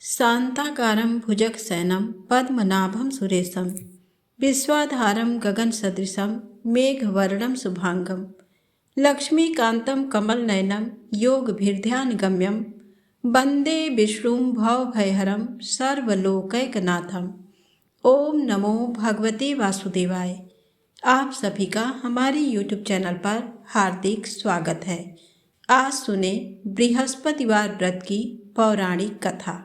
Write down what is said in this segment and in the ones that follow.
शान्ताकारं भुजगशयनं पद्मनाभं सुरेशं विश्वाधारं गगनसदृशं मेघवर्णं शुभांगं लक्ष्मीकान्तं कमलनयनं योगभिर्ध्यानगम्यं वन्दे विष्णुं भवभयहरं सर्वलोकैकनाथम्। ओम नमो भगवते वासुदेवाय। आप सभी का हमारे YouTube चैनल पर हार्दिक स्वागत है। आज सुने बृहस्पतिवार व्रत की पौराणिक कथा।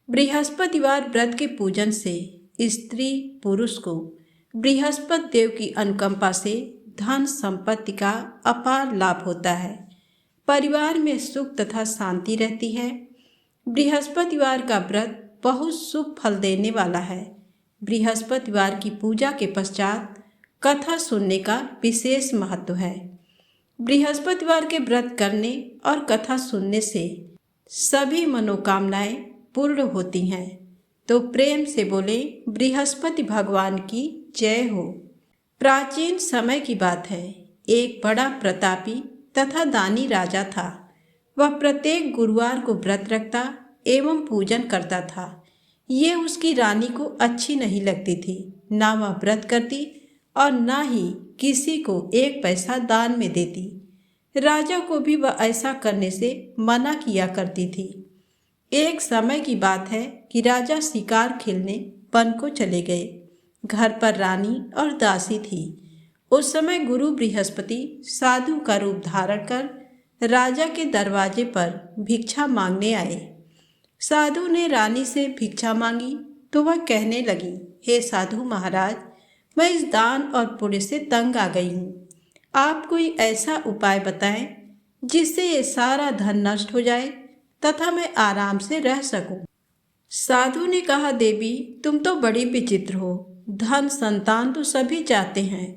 बृहस्पतिवार व्रत के पूजन से स्त्री पुरुष को बृहस्पति देव की अनुकंपा से धन संपत्ति का अपार लाभ होता है। परिवार में सुख तथा शांति रहती है। बृहस्पतिवार का व्रत बहुत शुभ फल देने वाला है। बृहस्पतिवार की पूजा के पश्चात कथा सुनने का विशेष महत्व है। बृहस्पतिवार के व्रत करने और कथा सुनने से सभी मनोकामनाएं पूर्ण होती हैं। तो प्रेम से बोले बृहस्पति भगवान की जय हो। प्राचीन समय की बात है। एक बड़ा प्रतापी तथा दानी राजा था। वह प्रत्येक गुरुवार को व्रत रखता एवं पूजन करता था। ये उसकी रानी को अच्छी नहीं लगती थी। ना वह व्रत करती और ना ही किसी को एक पैसा दान में देती। राजा को भी वह ऐसा करने से मना किया करती थी। एक समय की बात है कि राजा शिकार खेलने वन को चले गए। घर पर रानी और दासी थी। उस समय गुरु बृहस्पति साधु का रूप धारण कर राजा के दरवाजे पर भिक्षा मांगने आए। साधु ने रानी से भिक्षा मांगी तो वह कहने लगी, हे साधु महाराज, मैं इस दान और पुण्य से तंग आ गई हूँ। आप कोई ऐसा उपाय बताएं जिससे ये सारा धन नष्ट हो जाए तथा मैं आराम से रह सकूं। साधु ने कहा, देवी तुम तो बड़ी विचित्र हो। धन संतान तो सभी चाहते हैं।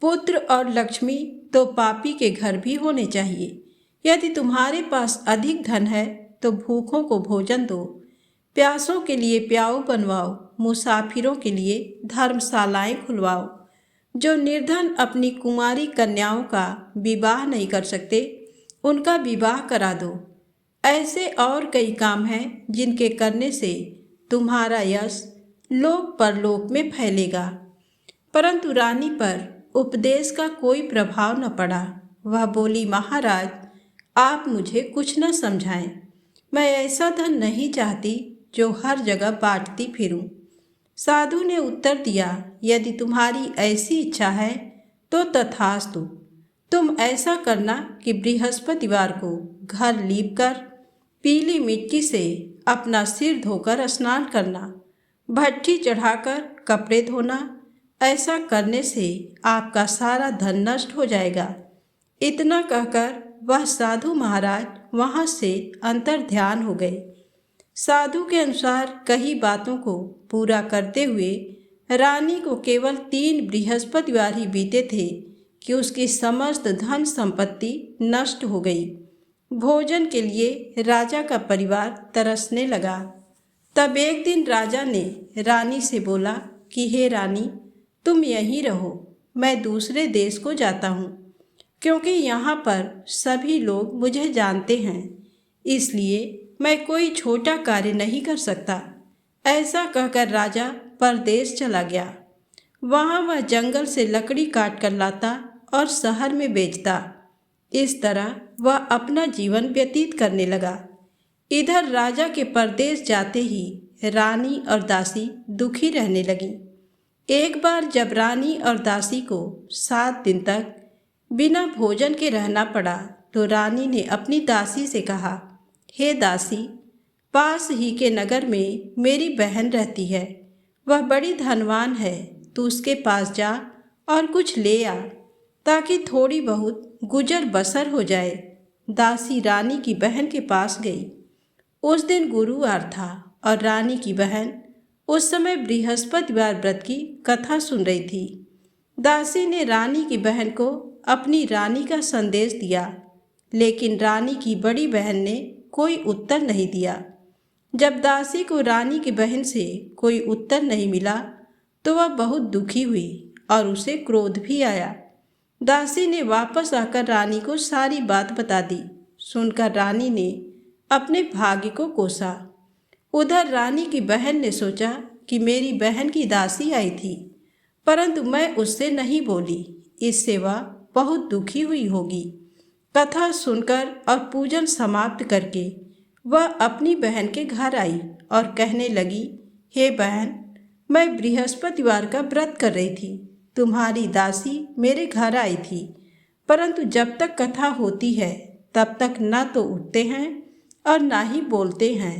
पुत्र और लक्ष्मी तो पापी के घर भी होने चाहिए। यदि तुम्हारे पास अधिक धन है तो भूखों को भोजन दो, प्यासों के लिए प्याऊ बनवाओ, मुसाफिरों के लिए धर्मशालाएं खुलवाओ। जो निर्धन अपनी कुमारी कन्याओं का विवाह नहीं कर सकते उनका विवाह करा दो। ऐसे और कई काम हैं जिनके करने से तुम्हारा यश लोक परलोक में फैलेगा। परंतु रानी पर उपदेश का कोई प्रभाव न पड़ा। वह बोली, महाराज आप मुझे कुछ न समझाएं। मैं ऐसा धन नहीं चाहती जो हर जगह बांटती फिरूं। साधु ने उत्तर दिया, यदि तुम्हारी ऐसी इच्छा है तो तथास्तु। तुम ऐसा करना कि बृहस्पतिवार को घर लीप कर पीली मिट्टी से अपना सिर धोकर स्नान करना, भट्ठी चढ़ाकर कपड़े धोना। ऐसा करने से आपका सारा धन नष्ट हो जाएगा। इतना कहकर वह साधु महाराज वहाँ से अंतर्ध्यान हो गए। साधु के अनुसार कई बातों को पूरा करते हुए रानी को केवल 3 बृहस्पतिवार ही बीते थे कि उसकी समस्त धन संपत्ति नष्ट हो गई। भोजन के लिए राजा का परिवार तरसने लगा। तब एक दिन राजा ने रानी से बोला कि हे रानी, तुम यहीं रहो, मैं दूसरे देश को जाता हूँ, क्योंकि यहाँ पर सभी लोग मुझे जानते हैं, इसलिए मैं कोई छोटा कार्य नहीं कर सकता। ऐसा कहकर राजा परदेश चला गया। वहाँ वह जंगल से लकड़ी काट कर लाता और शहर में बेचता। इस तरह वह अपना जीवन व्यतीत करने लगा। इधर राजा के परदेश जाते ही रानी और दासी दुखी रहने लगी। एक बार जब रानी और दासी को 7 दिन तक बिना भोजन के रहना पड़ा तो रानी ने अपनी दासी से कहा, हे दासी, पास ही के नगर में मेरी बहन रहती है। वह बड़ी धनवान है। तू उसके पास जा और कुछ ले आ ताकि थोड़ी बहुत गुजर बसर हो जाए। दासी रानी की बहन के पास गई। उस दिन गुरुवार था और रानी की बहन उस समय बृहस्पतिवार व्रत की कथा सुन रही थी। दासी ने रानी की बहन को अपनी रानी का संदेश दिया, लेकिन रानी की बड़ी बहन ने कोई उत्तर नहीं दिया। जब दासी को रानी की बहन से कोई उत्तर नहीं मिला तो वह बहुत दुखी हुई और उसे क्रोध भी आया। दासी ने वापस आकर रानी को सारी बात बता दी। सुनकर रानी ने अपने भाग्य को कोसा। उधर रानी की बहन ने सोचा कि मेरी बहन की दासी आई थी, परंतु मैं उससे नहीं बोली, इससे वह बहुत दुखी हुई होगी। कथा सुनकर और पूजन समाप्त करके वह अपनी बहन के घर आई और कहने लगी, हे बहन, मैं बृहस्पतिवार का व्रत कर रही थी। तुम्हारी दासी मेरे घर आई थी, परंतु जब तक कथा होती है तब तक न तो उठते हैं और ना ही बोलते हैं,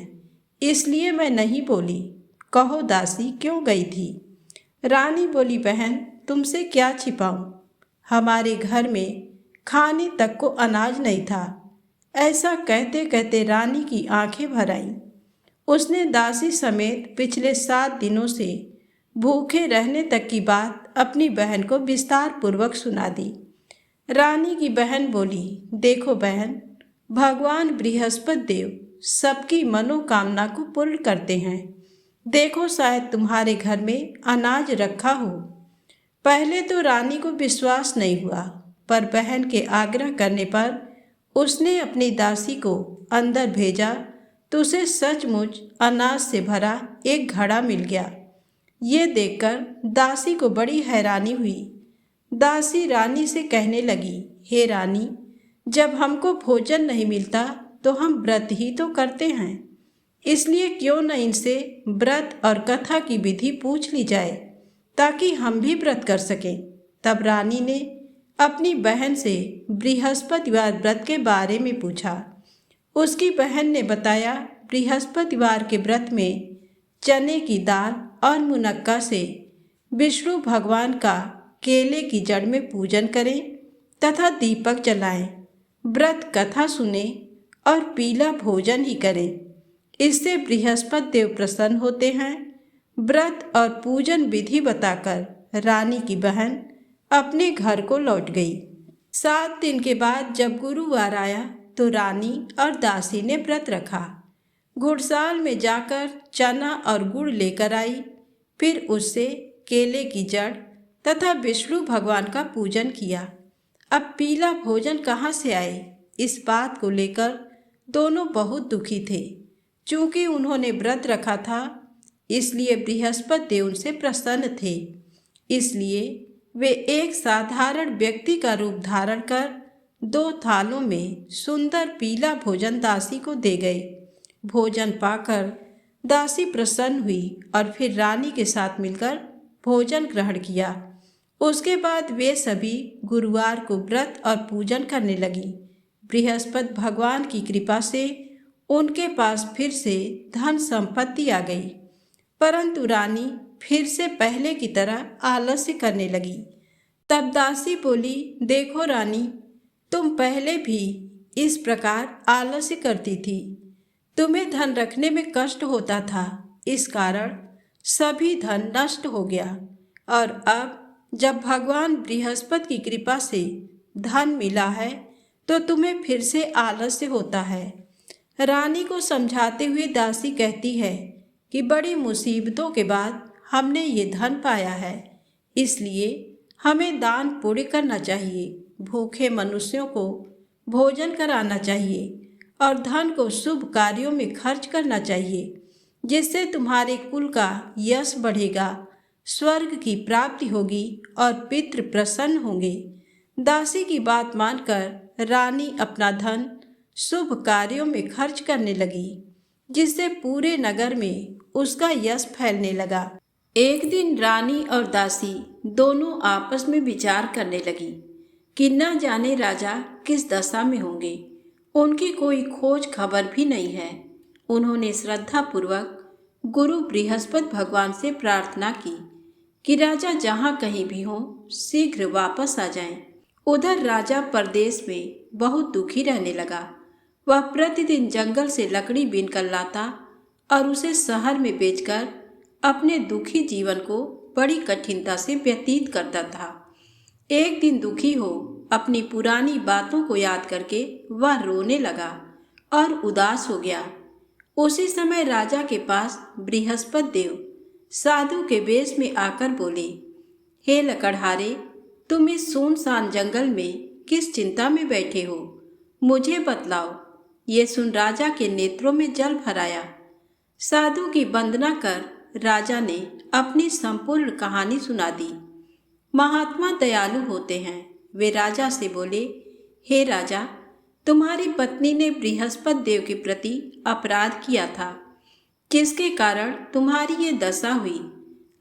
इसलिए मैं नहीं बोली। कहो दासी क्यों गई थी? रानी बोली, बहन तुमसे क्या छिपाऊं, हमारे घर में खाने तक को अनाज नहीं था। ऐसा कहते कहते रानी की आंखें भर आईं। उसने दासी समेत पिछले 7 दिनों से भूखे रहने तक की बात अपनी बहन को विस्तार पूर्वक सुना दी। रानी की बहन बोली, देखो बहन, भगवान बृहस्पति देव सबकी मनोकामना को पूर्ण करते हैं। देखो शायद तुम्हारे घर में अनाज रखा हो। पहले तो रानी को विश्वास नहीं हुआ, पर बहन के आग्रह करने पर उसने अपनी दासी को अंदर भेजा तो उसे सचमुच अनाज से भरा एक घड़ा मिल गया। ये देखकर दासी को बड़ी हैरानी हुई। दासी रानी से कहने लगी, हे रानी, जब हमको भोजन नहीं मिलता तो हम व्रत ही तो करते हैं, इसलिए क्यों न इनसे व्रत और कथा की विधि पूछ ली जाए ताकि हम भी व्रत कर सकें। तब रानी ने अपनी बहन से बृहस्पतिवार व्रत के बारे में पूछा। उसकी बहन ने बताया, बृहस्पतिवार के व्रत में चने की दाल और मुनक्का से विष्णु भगवान का केले की जड़ में पूजन करें तथा दीपक जलाएं, व्रत कथा सुने और पीला भोजन ही करें। इससे बृहस्पति देव प्रसन्न होते हैं। व्रत और पूजन विधि बताकर रानी की बहन अपने घर को लौट गई। 7 दिन के बाद जब गुरुवार आया तो रानी और दासी ने व्रत रखा। घुड़साल में जाकर चना और गुड़ लेकर आई, फिर उससे केले की जड़ तथा विष्णु भगवान का पूजन किया। अब पीला भोजन कहाँ से आए, इस बात को लेकर दोनों बहुत दुखी थे। चूंकि उन्होंने व्रत रखा था, इसलिए बृहस्पति देव उनसे प्रसन्न थे। इसलिए वे एक साधारण व्यक्ति का रूप धारण कर 2 थालों में सुंदर पीला भोजन दासी को दे गए। भोजन पाकर दासी प्रसन्न हुई और फिर रानी के साथ मिलकर भोजन ग्रहण किया। उसके बाद वे सभी गुरुवार को व्रत और पूजन करने लगी। बृहस्पति भगवान की कृपा से उनके पास फिर से धन संपत्ति आ गई, परंतु रानी फिर से पहले की तरह आलस्य करने लगी। तब दासी बोली, देखो रानी, तुम पहले भी इस प्रकार आलस्य करती थी। तुम्हें धन रखने में कष्ट होता था, इस कारण सभी धन नष्ट हो गया, और अब जब भगवान बृहस्पति की कृपा से धन मिला है तो तुम्हें फिर से आलस्य होता है। रानी को समझाते हुए दासी कहती है कि बड़ी मुसीबतों के बाद हमने ये धन पाया है, इसलिए हमें दान पुण्य करना चाहिए, भूखे मनुष्यों को भोजन कराना चाहिए और धन को शुभ कार्यों में खर्च करना चाहिए, जिससे तुम्हारे कुल का यश बढ़ेगा, स्वर्ग की प्राप्ति होगी और पितृ प्रसन्न होंगे। दासी की बात मानकर रानी अपना धन शुभ कार्यों में खर्च करने लगी, जिससे पूरे नगर में उसका यश फैलने लगा। एक दिन रानी और दासी दोनों आपस में विचार करने लगी कि न जाने राजा किस दशा में होंगे। उनकी कोई खोज खबर भी नहीं है। उन्होंने श्रद्धापूर्वक गुरु बृहस्पति भगवान से प्रार्थना की कि राजा जहाँ कहीं भी हों शीघ्र वापस आ जाएं। उधर राजा परदेश में बहुत दुखी रहने लगा। वह प्रतिदिन जंगल से लकड़ी बीनकर लाता और उसे शहर में बेचकर अपने दुखी जीवन को बड़ी कठिनता से व्यतीत करता था। एक दिन दुखी हो अपनी पुरानी बातों को याद करके वह रोने लगा और उदास हो गया। उसी समय राजा के पास बृहस्पति देव साधु के वेश में आकर बोले, हे लकड़हारे, तुम इस सुनसान जंगल में किस चिंता में बैठे हो, मुझे बतलाओ। ये सुन राजा के नेत्रों में जल भर आया। साधु की वंदना कर राजा ने अपनी संपूर्ण कहानी सुना दी। महात्मा दयालु होते हैं। वे राजा से बोले, हे राजा, तुम्हारी पत्नी ने बृहस्पति देव के प्रति अपराध किया था, जिसके कारण तुम्हारी ये दशा हुई।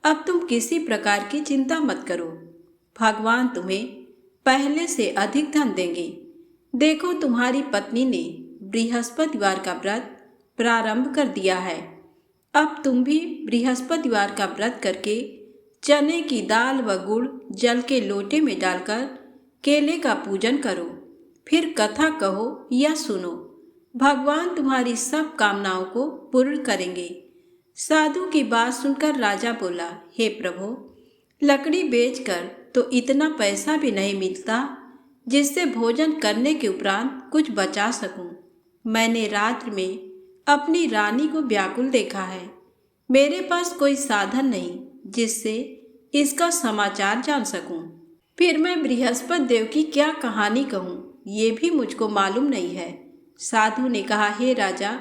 अब तुम किसी प्रकार की चिंता मत करो, भगवान तुम्हें पहले से अधिक धन देंगे। देखो, तुम्हारी पत्नी ने बृहस्पतिवार का व्रत प्रारंभ कर दिया है। अब तुम भी बृहस्पतिवार का व्रत करके चने की दाल व गुड़ जल के लोटे में डालकर केले का पूजन करो। फिर कथा कहो या सुनो, भगवान तुम्हारी सब कामनाओं को पूर्ण करेंगे। साधु की बात सुनकर राजा बोला, हे प्रभु, लकड़ी बेचकर तो इतना पैसा भी नहीं मिलता जिससे भोजन करने के उपरांत कुछ बचा सकूं। मैंने रात्र में अपनी रानी को व्याकुल देखा है। मेरे पास कोई साधन नहीं जिससे इसका समाचार जान सकूं। फिर मैं बृहस्पति देव की क्या कहानी कहूँ, ये भी मुझको मालूम नहीं है। साधु ने कहा, हे राजा,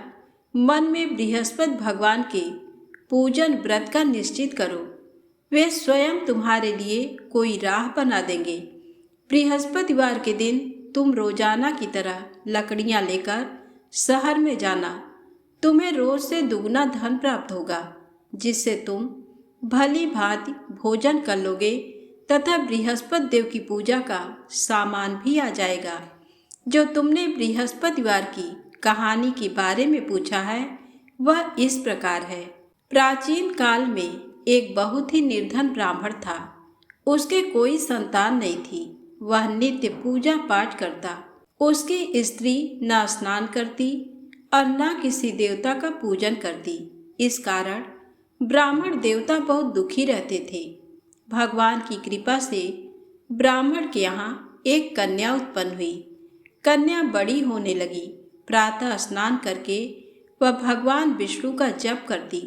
मन में बृहस्पति भगवान के पूजन व्रत का निश्चित करो। वे स्वयं तुम्हारे लिए कोई राह बना देंगे। बृहस्पतिवार के दिन तुम रोजाना की तरह लकड़ियाँ लेकर शहर में जाना। तुम्हें रोज से दुगना धन प्राप्त होगा, जिससे तुम भली भांति भोजन कर लोगे तथा बृहस्पति देव की पूजा का सामान भी आ जाएगा। जो तुमने बृहस्पतिवार की कहानी के बारे में पूछा है, वह इस प्रकार है। प्राचीन काल में एक बहुत ही निर्धन ब्राह्मण था। उसके कोई संतान नहीं थी। वह नित्य पूजा पाठ करता। उसकी स्त्री न स्नान करती और न किसी देवता का पूजन करती। इस कारण ब्राह्मण देवता बहुत दुखी रहते थे। भगवान की कृपा से ब्राह्मण के यहाँ एक कन्या उत्पन्न हुई। कन्या बड़ी होने लगी। प्रातः स्नान करके वह भगवान विष्णु का जप करती।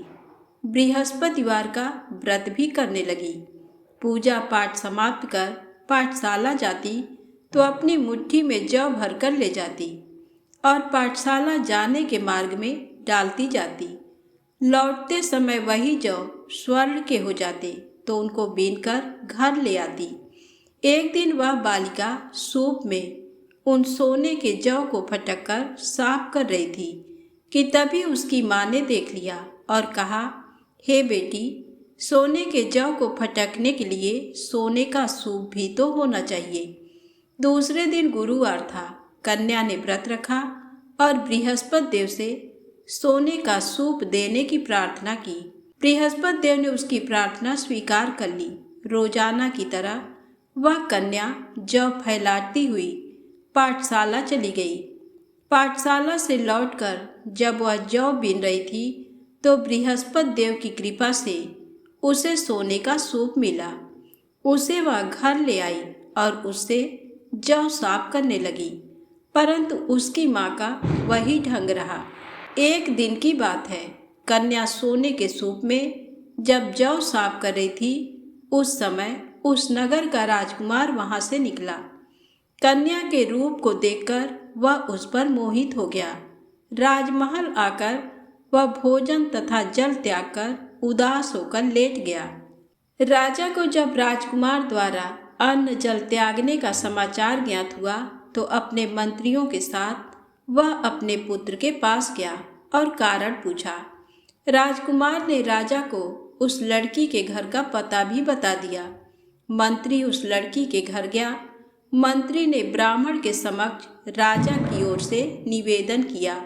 बृहस्पतिवार का व्रत भी करने लगी। पूजा पाठ समाप्त कर पाठशाला जाती तो अपनी मुट्ठी में जौ भरकर ले जाती और पाठशाला जाने के मार्ग में डालती जाती। लौटते समय वही जौ स्वर्ण के हो जाते तो उनको बीनकर घर ले आती। एक दिन वह बालिका सूप में उन सोने के जौ को फटककर साफ कर रही थी कि तभी उसकी माँ ने देख लिया और कहा, हे बेटी, सोने के जौ को फटकने के लिए सोने का सूप भी तो होना चाहिए। दूसरे दिन गुरुवार था। कन्या ने व्रत रखा और बृहस्पति देव से सोने का सूप देने की प्रार्थना की। बृहस्पति देव ने उसकी प्रार्थना स्वीकार कर ली। रोजाना की तरह वह कन्या जौ फैलाती हुई पाठशाला चली गई। पाठशाला से लौटकर जब वह जौ बीन रही थी तो बृहस्पति देव की कृपा से उसे सोने का सूप मिला। उसे वह घर ले आई और उससे जौ साफ करने लगी, परंतु उसकी माँ का वही ढंग रहा। एक दिन की बात है, कन्या सोने के सूप में जब जौ साफ कर रही थी, उस समय उस नगर का राजकुमार वहां से निकला। कन्या के रूप को देखकर वह उस पर मोहित हो गया। राजमहल आकर वह भोजन तथा जल त्याग कर उदास होकर लेट गया। राजा को जब राजकुमार द्वारा अन्न जल त्यागने का समाचार ज्ञात हुआ तो अपने मंत्रियों के साथ वह अपने पुत्र के पास गया और कारण पूछा। राजकुमार ने राजा को उस लड़की के घर का पता भी बता दिया। मंत्री उस लड़की के घर गया। मंत्री ने ब्राह्मण के समक्ष राजा की ओर से निवेदन किया।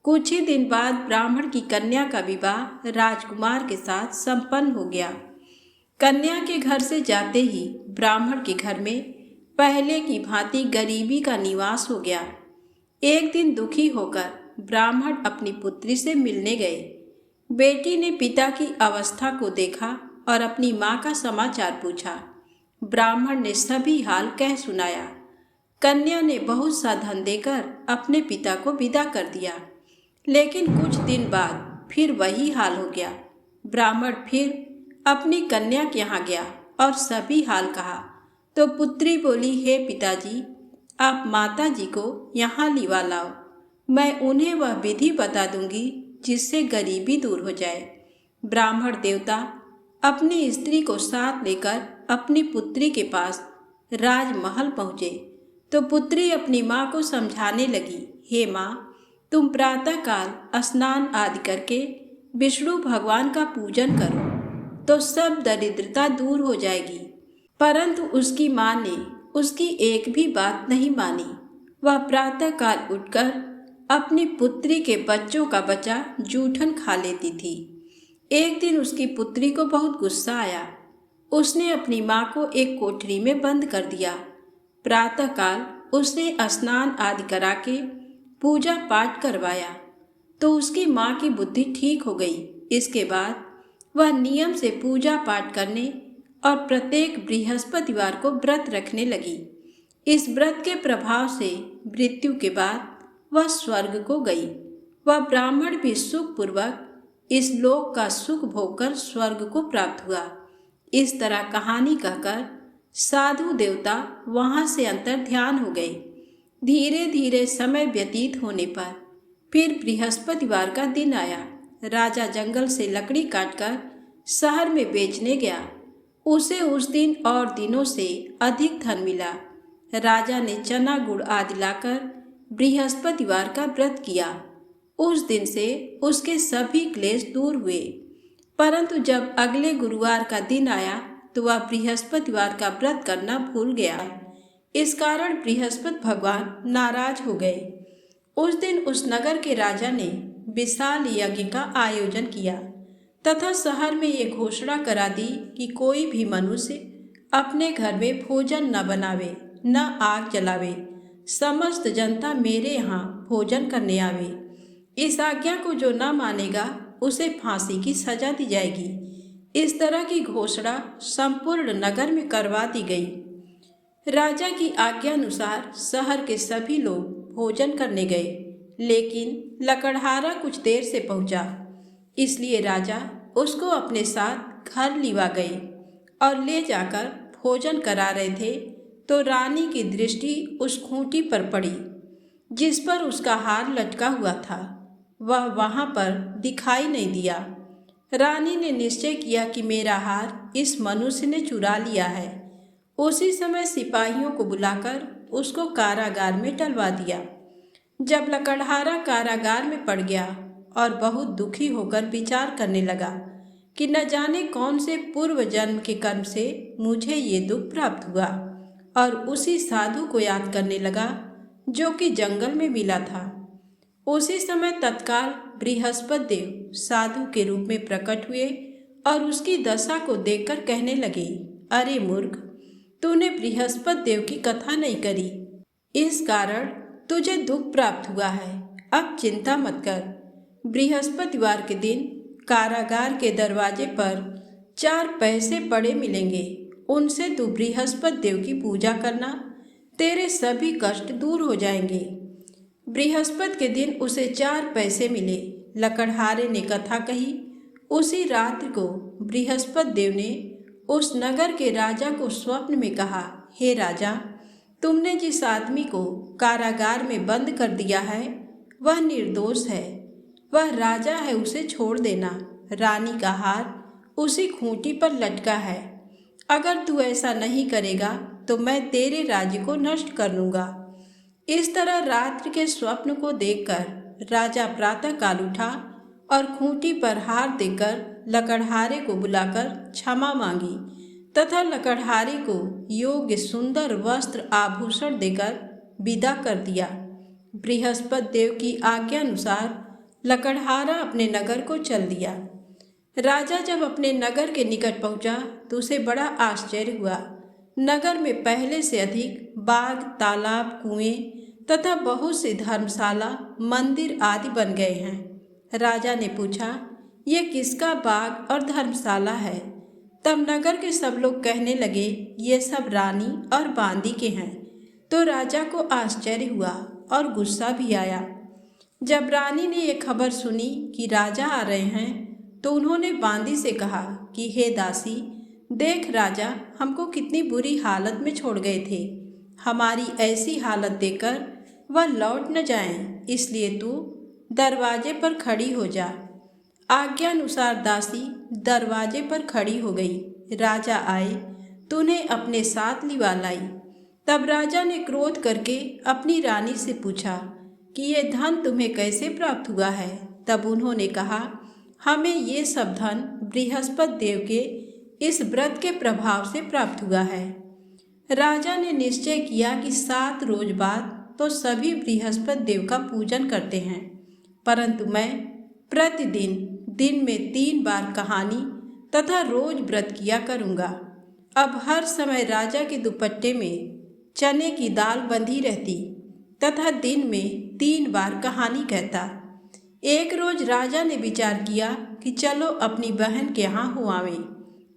कुछ ही दिन बाद ब्राह्मण की कन्या का विवाह राजकुमार के साथ संपन्न हो गया। कन्या के घर से जाते ही ब्राह्मण के घर में पहले की भांति गरीबी का निवास हो गया। एक दिन दुखी होकर ब्राह्मण अपनी पुत्री से मिलने गए। बेटी ने पिता की अवस्था को देखा और अपनी माँ का समाचार पूछा। ब्राह्मण ने सभी हाल कह सुनाया। कन्या ने बहुत सा धन देकर अपने पिता को विदा कर दिया, लेकिन कुछ दिन बाद फिर वही हाल हो गया। ब्राह्मण फिर अपनी कन्या के यहाँ गया और सभी हाल कहा तो पुत्री बोली, हे पिताजी, आप माता जी को यहाँ लिवा लाओ। मैं उन्हें वह विधि बता दूंगी जिससे गरीबी दूर हो जाए। ब्राह्मण देवता अपनी स्त्री को साथ लेकर अपनी पुत्री के पास राजमहल पहुँचे तो पुत्री अपनी माँ को समझाने लगी, हे माँ, तुम प्रातःकाल स्नान आदि करके विष्णु भगवान का पूजन करो तो सब दरिद्रता दूर हो जाएगी। परंतु उसकी माँ ने उसकी एक भी बात नहीं मानी। वह प्रातःकाल उठकर अपनी पुत्री के बच्चों का बचा जूठन खा लेती थी। एक दिन उसकी पुत्री को बहुत गुस्सा आया। उसने अपनी माँ को एक कोठरी में बंद कर दिया। प्रातःकाल उसने स्नान आदि करा के पूजा पाठ करवाया तो उसकी माँ की बुद्धि ठीक हो गई। इसके बाद वह नियम से पूजा पाठ करने और प्रत्येक बृहस्पतिवार को व्रत रखने लगी। इस व्रत के प्रभाव से मृत्यु के बाद वह स्वर्ग को गई। वह ब्राह्मण भी सुखपूर्वक इस लोक का सुख भोगकर स्वर्ग को प्राप्त हुआ। इस तरह कहानी कहकर साधु देवता वहाँ से अंतर ध्यान हो गए। धीरे धीरे समय व्यतीत होने पर फिर बृहस्पतिवार का दिन आया। राजा जंगल से लकड़ी काटकर शहर में बेचने गया। उसे उस दिन और दिनों से अधिक धन मिला। राजा ने चना गुड़ आदि लाकर बृहस्पतिवार का व्रत किया। उस दिन से उसके सभी क्लेश दूर हुए। परंतु जब अगले गुरुवार का दिन आया तो वह बृहस्पतिवार का व्रत करना भूल गया। इस कारण बृहस्पति भगवान नाराज हो गए। उस दिन उस नगर के राजा ने विशाल यज्ञ का आयोजन किया तथा शहर में ये घोषणा करा दी कि कोई भी मनुष्य अपने घर में भोजन न बनावे, न आग जलावे। समस्त जनता मेरे यहाँ भोजन करने आवे। इस आज्ञा को जो न मानेगा उसे फांसी की सजा दी जाएगी। इस तरह की घोषणा संपूर्ण नगर में करवा दी गई। राजा की आज्ञा अनुसार शहर के सभी लोग भोजन करने गए, लेकिन लकड़हारा कुछ देर से पहुंचा। इसलिए राजा उसको अपने साथ घर लिवा गए और ले जाकर भोजन करा रहे थे तो रानी की दृष्टि उस खूंटी पर पड़ी जिस पर उसका हार लटका हुआ था। वह वहाँ पर दिखाई नहीं दिया। रानी ने निश्चय किया कि मेरा हार इस मनुष्य ने चुरा लिया है। उसी समय सिपाहियों को बुलाकर उसको कारागार में डलवा दिया। जब लकड़हारा कारागार में पड़ गया और बहुत दुखी होकर विचार करने लगा कि न जाने कौन से पूर्व जन्म के कर्म से मुझे ये दुख प्राप्त हुआ, और उसी साधु को याद करने लगा जो कि जंगल में मिला था। उसी समय तत्काल बृहस्पति देव साधु के रूप में प्रकट हुए और उसकी दशा को देखकर कहने लगे, अरे मूर्ख, तूने बृहस्पति देव की कथा नहीं करी, इस कारण तुझे दुख प्राप्त हुआ है। अब चिंता मत कर। बृहस्पतिवार के दिन कारागार के दरवाजे पर 4 पैसे पड़े मिलेंगे। उनसे तू बृहस्पति देव की पूजा करना, तेरे सभी कष्ट दूर हो जाएंगे। बृहस्पति के दिन उसे 4 पैसे मिले। लकड़हारे ने कथा कही। उसी रात्रि को बृहस्पति देव ने उस नगर के राजा को स्वप्न में कहा, हे राजा, तुमने जिस आदमी को कारागार में बंद कर दिया है वह निर्दोष है। वह राजा है, उसे छोड़ देना। रानी का हार उसी खूंटी पर लटका है। अगर तू ऐसा नहीं करेगा तो मैं तेरे राज्य को नष्ट कर लूँगा। इस तरह रात्रि के स्वप्न को देखकर राजा प्रातःकाल उठा और खूंटी पर हार देकर लकड़हारे को बुलाकर क्षमा मांगी तथा लकड़हारे को योग्य सुंदर वस्त्र आभूषण देकर विदा कर दिया। बृहस्पति देव की आज्ञा अनुसार लकड़हारा अपने नगर को चल दिया। राजा जब अपने नगर के निकट पहुंचा तो उसे बड़ा आश्चर्य हुआ। नगर में पहले से अधिक बाग, तालाब, कुएं तथा बहुत सी धर्मशाला, मंदिर आदि बन गए हैं। राजा ने पूछा, ये किसका बाग और धर्मशाला है? तब नगर के सब लोग कहने लगे, ये सब रानी और बांदी के हैं। तो राजा को आश्चर्य हुआ और गुस्सा भी आया। जब रानी ने ये खबर सुनी कि राजा आ रहे हैं तो उन्होंने बांदी से कहा कि हे दासी, देख राजा हमको कितनी बुरी हालत में छोड़ गए थे। हमारी ऐसी हालत देखकर वह लौट न जाएं, इसलिए तू दरवाजे पर खड़ी हो जा। आज्ञानुसार दासी दरवाजे पर खड़ी हो गई। राजा आए तो उन्हें अपने साथ लिवा लाई। तब राजा ने क्रोध करके अपनी रानी से पूछा कि ये धन तुम्हें कैसे प्राप्त हुआ है। तब उन्होंने कहा, हमें ये सब धन बृहस्पति देव के इस व्रत के प्रभाव से प्राप्त हुआ है। राजा ने निश्चय किया कि 7 रोज बाद तो सभी बृहस्पति देव का पूजन करते हैं, परंतु मैं प्रतिदिन दिन में 3 बार कहानी तथा रोज व्रत किया करूँगा। अब हर समय राजा के दुपट्टे में चने की दाल बंधी रहती तथा दिन में 3 बार कहानी कहता। एक रोज राजा ने विचार किया कि चलो अपनी बहन के यहाँ हो आवें।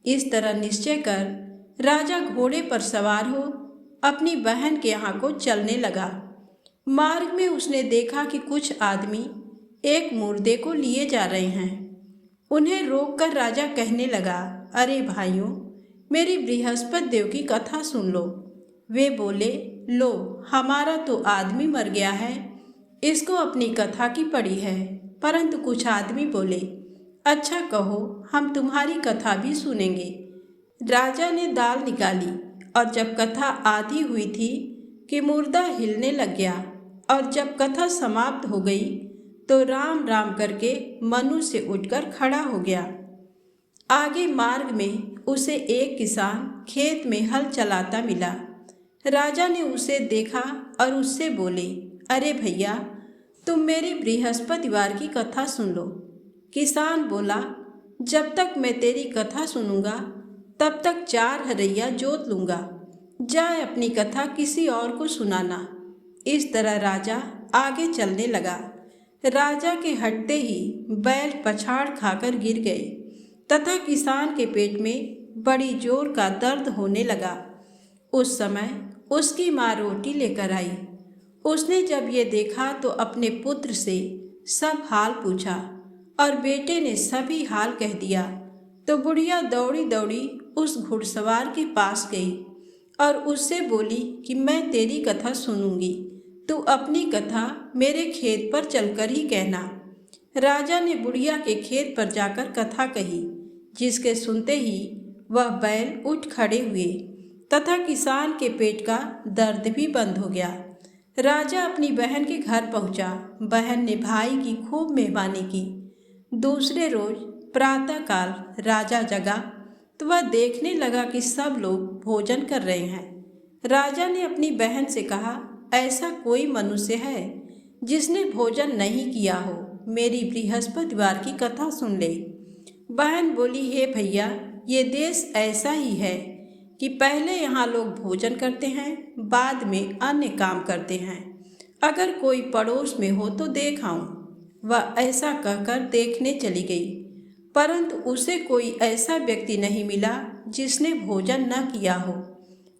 इस तरह निश्चय कर राजा घोड़े पर सवार हो अपनी बहन के यहाँ को चलने लगा। मार्ग में उसने देखा कि कुछ आदमी एक मुर्दे को लिए जा रहे हैं। उन्हें रोककर राजा कहने लगा, अरे भाइयों, मेरी बृहस्पति देव की कथा सुन लो। वे बोले, लो, हमारा तो आदमी मर गया है, इसको अपनी कथा की पड़ी है। परंतु कुछ आदमी बोले, अच्छा कहो, हम तुम्हारी कथा भी सुनेंगे। राजा ने दाल निकाली और जब कथा आधी हुई थी कि मुर्दा हिलने लग गया, और जब कथा समाप्त हो गई तो राम राम करके मनुष्य उठकर खड़ा हो गया। आगे मार्ग में उसे एक किसान खेत में हल चलाता मिला। राजा ने उसे देखा और उससे बोले, अरे भैया, तुम मेरी बृहस्पतिवार की कथा सुन लो। किसान बोला, जब तक मैं तेरी कथा सुनूंगा तब तक 4 हरैया जोत लूँगा। जाए अपनी कथा किसी और को सुनाना। इस तरह राजा आगे चलने लगा। राजा के हटते ही बैल पछाड़ खाकर गिर गए तथा किसान के पेट में बड़ी जोर का दर्द होने लगा। उस समय उसकी माँ रोटी लेकर आई। उसने जब ये देखा तो अपने पुत्र से सब हाल पूछा और बेटे ने सभी हाल कह दिया। तो बुढ़िया दौड़ी दौड़ी उस घुड़सवार के पास गई और उससे बोली कि मैं तेरी कथा सुनूंगी, तू अपनी कथा मेरे खेत पर चलकर ही कहना। राजा ने बुढ़िया के खेत पर जाकर कथा कही, जिसके सुनते ही वह बैल उठ खड़े हुए तथा किसान के पेट का दर्द भी बंद हो गया। राजा अपनी बहन के घर पहुंचा। बहन ने भाई की खूब मेहमानी की। दूसरे रोज प्रातःकाल राजा जगा तो वह देखने लगा कि सब लोग भोजन कर रहे हैं। राजा ने अपनी बहन से कहा, ऐसा कोई मनुष्य है जिसने भोजन नहीं किया हो, मेरी बृहस्पतिवार की कथा सुन ले। बहन बोली, हे भैया, ये देश ऐसा ही है कि पहले यहाँ लोग भोजन करते हैं, बाद में अन्य काम करते हैं। अगर कोई पड़ोस में हो तो देख आऊं। वह ऐसा कहकर देखने चली गई, परंतु उसे कोई ऐसा व्यक्ति नहीं मिला जिसने भोजन न किया हो।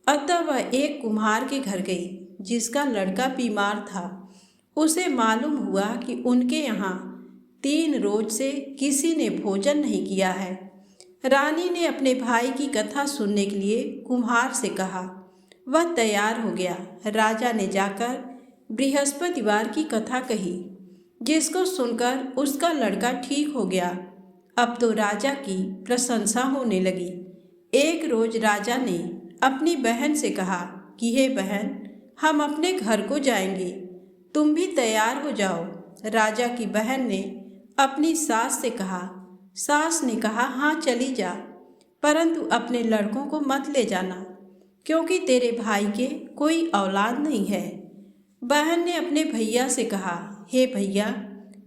अतः वह एक कुम्हार के घर गई जिसका लड़का बीमार था। उसे मालूम हुआ कि उनके यहाँ 3 रोज से किसी ने भोजन नहीं किया है। रानी ने अपने भाई की कथा सुनने के लिए कुम्हार से कहा। वह तैयार हो गया। राजा ने जाकर बृहस्पतिवार की कथा कही, जिसको सुनकर उसका लड़का ठीक हो गया। अब तो राजा की प्रशंसा होने लगी। एक रोज राजा ने अपनी बहन से कहा कि हे बहन, हम अपने घर को जाएंगे, तुम भी तैयार हो जाओ। राजा की बहन ने अपनी सास से कहा। सास ने कहा, हाँ चली जा, परंतु अपने लड़कों को मत ले जाना, क्योंकि तेरे भाई के कोई औलाद नहीं है। बहन ने अपने भैया से कहा, हे भैया,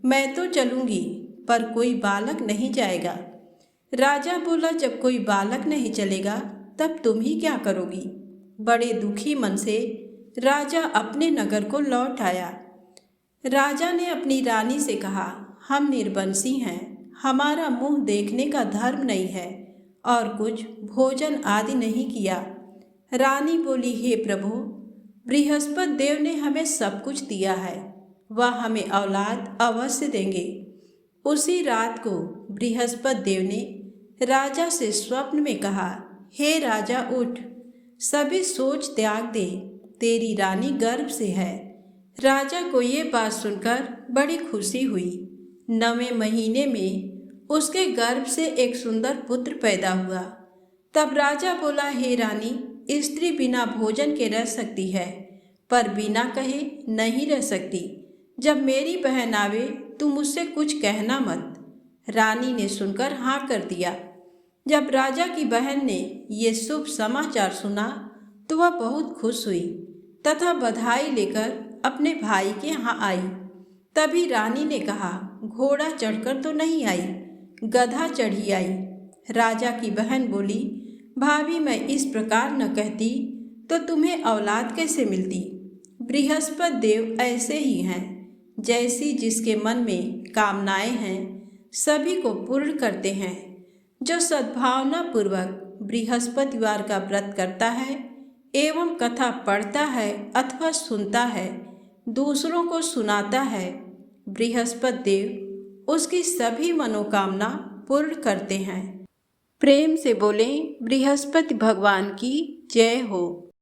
मैं तो चलूँगी, पर कोई बालक नहीं जाएगा। राजा बोला, जब कोई बालक नहीं चलेगा तब तुम ही क्या करोगी। बड़े दुखी मन से राजा अपने नगर को लौट आया। राजा ने अपनी रानी से कहा, हम निर्वंशी हैं, हमारा मुंह देखने का धर्म नहीं है और कुछ भोजन आदि नहीं किया। रानी बोली, हे प्रभु, बृहस्पति देव ने हमें सब कुछ दिया है, वह हमें औलाद अवश्य देंगे। उसी रात को बृहस्पति देव ने राजा से स्वप्न में कहा, हे राजा, उठ, सभी सोच त्याग दे, तेरी रानी गर्भ से है। राजा को ये बात सुनकर बड़ी खुशी हुई। 9वें महीने में उसके गर्भ से एक सुंदर पुत्र पैदा हुआ। तब राजा बोला, हे रानी, स्त्री बिना भोजन के रह सकती है, पर बिना कहे नहीं रह सकती। जब मेरी बहन आवे तुम मुझसे कुछ कहना मत। रानी ने सुनकर हाँ कर दिया। जब राजा की बहन ने ये शुभ समाचार सुना तो वह बहुत खुश हुई तथा बधाई लेकर अपने भाई के यहाँ आई। तभी रानी ने कहा, घोड़ा चढ़कर तो नहीं आई, गधा चढ़ी आई। राजा की बहन बोली, भाभी, मैं इस प्रकार न कहती तो तुम्हें औलाद कैसे मिलती। बृहस्पति देव ऐसे ही हैं, जैसी जिसके मन में कामनाएं हैं सभी को पूर्ण करते हैं। जो सद्भावना पूर्वक बृहस्पतिवार का व्रत करता है एवं कथा पढ़ता है अथवा सुनता है, दूसरों को सुनाता है, बृहस्पति देव उसकी सभी मनोकामना पूर्ण करते हैं। प्रेम से बोलें, बृहस्पति भगवान की जय हो।